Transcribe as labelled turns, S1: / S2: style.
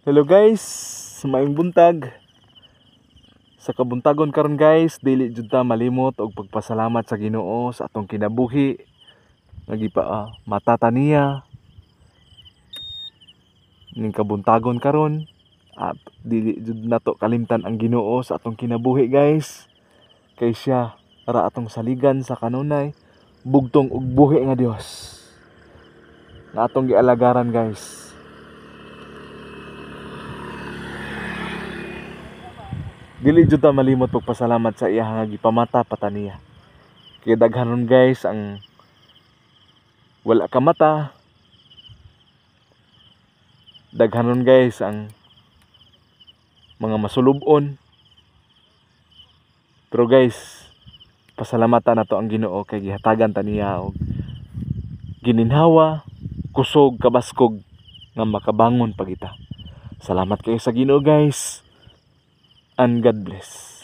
S1: Hello guys, maayong buntag. Sa kabuntagon karon guys, dili jud ta malimot og pagpasalamat sa Ginoo sa atong kinabuhi. Nagipa matata niya ning kabuntagon karon at dili jud nato kalimtan ang Ginoo sa atong kinabuhi guys. Kay siya para atong saligan sa kanunay bugtong ug buhi nga Dios na atong gialagaran guys. Dili jud ta malimot pagpasalamat sa iya nga gipamata pataniya. Kay daghanon guys ang wala ka mata. Daghanon guys ang mga masulubon. Pero guys, pasalamatan nato ang Ginoo kay gihatagan ta niya og gininhawa, kusog, kabaskog nga makabangon pa kita. Salamat kayo sa Ginoo guys. And God bless.